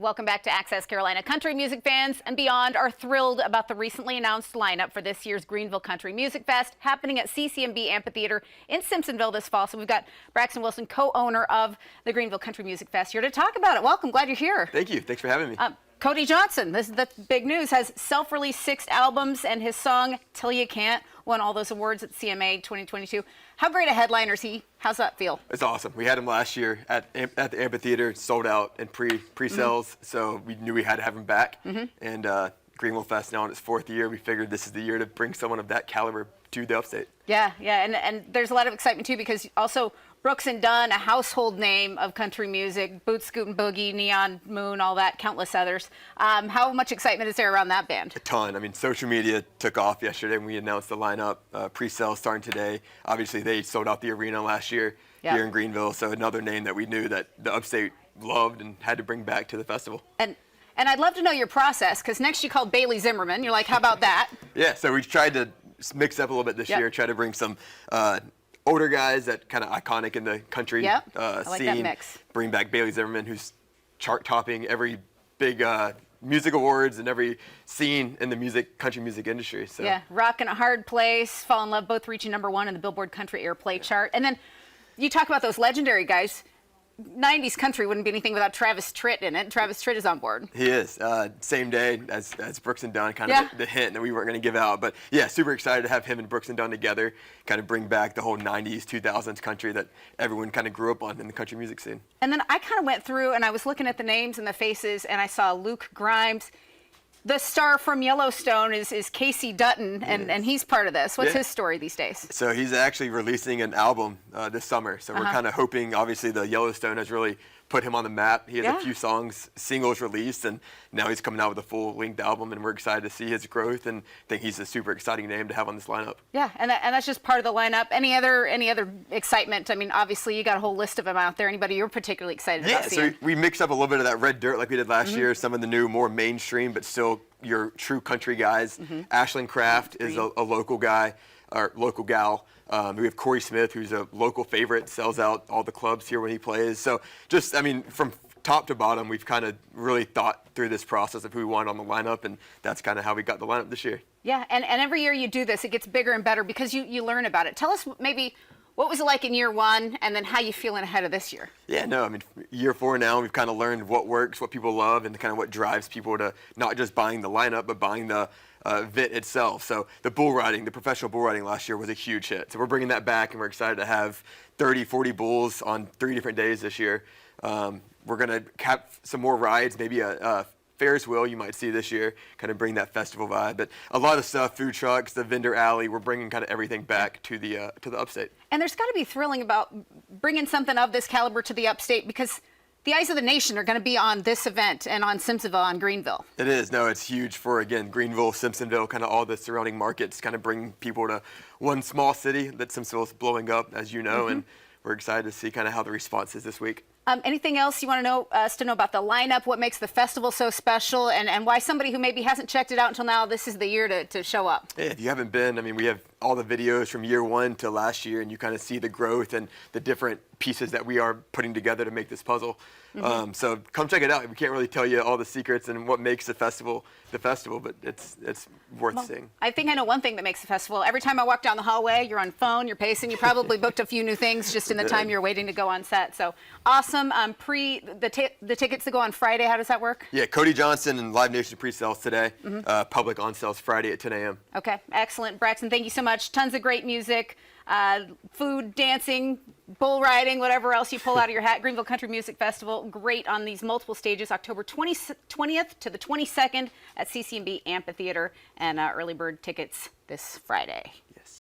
Welcome back to Access Carolina. Country music fans and beyond are thrilled about the recently announced lineup for this year's Greenville Country Music Fest happening at CCMB Amphitheater in Simpsonville this fall. So we've got Braxton Wilson, co-owner of the Greenville Country Music Fest, here to talk about it. Welcome. Glad you're here. Thank you. Thanks for having me. Cody Johnson, this is the big news, has self-released 6 albums, and his song Till You Can't won all those awards at CMA 2022. How great a headliner is he? How's that feel? It's awesome. We had him last year at the amphitheater, sold out in pre-sales, so we knew we had to have him back. And Greenville Fest now in its 4th year, we figured this is the year to bring someone of that caliber to the upstate. Yeah, and there's a lot of excitement too, because also Brooks and Dunn, a household name of country music, Boots, Scoot and Boogie, Neon Moon, all that, countless others. How much excitement is there around that band? A ton. I mean, social media took off yesterday when we announced the lineup. Pre-sales starting today. Obviously, they sold out the arena last year here in Greenville, so another name that we knew that the upstate loved and had to bring back to the festival. And I'd love to know your process, because next you called Bailey Zimmerman. You're like, how about that? Yeah, so we tried to mix up a little bit this year, try to bring some older guys that kind of iconic in the country I like scene. that mix. Bring back Bailey Zimmerman, who's chart-topping every big music awards and every scene in the country music industry. So. Yeah, Rockin' a Hard Place, Fall in Love, both reaching #1 in the Billboard Country Airplay chart. And then you talk about those legendary guys. 90s country wouldn't be anything without Travis Tritt in it. Travis Tritt is on board. He is. Same day as Brooks and Dunn, kind of the hint that we weren't going to give out. But yeah, super excited to have him and Brooks and Dunn together, kind of bring back the whole 90s, 2000s country that everyone kind of grew up on in the country music scene. And then I kind of went through and I was looking at the names and the faces, and I saw Luke Grimes. The star from Yellowstone is Casey Dutton, and he's part of this. What's his story these days? So he's actually releasing an album this summer. So we're kind of hoping, obviously, the Yellowstone has really put him on the map. He has a few singles released, and now he's coming out with a full-length album, and we're excited to see his growth, and think he's a super exciting name to have on this lineup. Yeah, and that's just part of the lineup. Any other excitement? I mean, obviously, you got a whole list of them out there. Anybody you're particularly excited about seeing? Yeah, so we mixed up a little bit of that red dirt like we did last year, some of the new, more mainstream, but still your true country guys. Ashlyn Kraft is a local guy, or local gal. We have Corey Smith, who's a local favorite, sells out all the clubs here when he plays. So just, I mean, from top to bottom, we've kind of really thought through this process of who we wanted on the lineup, and that's kind of how we got the lineup this year. Yeah, and every year you do this, it gets bigger and better because you learn about it. Tell us maybe what was it like in year 1, and then how you feeling ahead of this year? Yeah, no, I mean, year 4 now, we've kind of learned what works, what people love, and kind of what drives people to not just buying the lineup, but buying the event itself. So the bull riding, the professional bull riding last year was a huge hit. So we're bringing that back, and we're excited to have 30, 40 bulls on 3 different days this year. We're going to have some more rides, maybe a Ferris wheel you might see this year, kind of bring that festival vibe. But a lot of stuff, food trucks, the vendor alley, we're bringing kind of everything back to the upstate. And there's got to be thrilling about bringing something of this caliber to the upstate, because the eyes of the nation are going to be on this event and on Simpsonville, on Greenville. It is. No, it's huge for, again, Greenville, Simpsonville, kind of all the surrounding markets, kind of bring people to one small city that Simpsonville is blowing up, as you know, and we're excited to see kind of how the response is this week. Anything else you want to know about the lineup, what makes the festival so special, and why somebody who maybe hasn't checked it out until now, this is the year to show up? Yeah, if you haven't been, I mean, we have all the videos from year 1 to last year, and you kind of see the growth and the different pieces that we are putting together to make this puzzle. So come check it out. We can't really tell you all the secrets and what makes the festival, but it's worth seeing. I think I know one thing that makes the festival. Every time I walk down the hallway, you're on phone, you're pacing, you probably booked a few new things just in the time you're waiting to go on set. So awesome. The tickets that go on Friday, how does that work? Yeah, Cody Johnson and Live Nation pre-sales today. Public on sales Friday at 10 a.m. Okay, excellent. Braxton, thank you so much. Tons of great music, food, dancing, bull riding, whatever else you pull out of your hat. Greenville Country Music Festival, great on these multiple stages, October 20th to the 22nd at CCMB Amphitheater, and early bird tickets this Friday.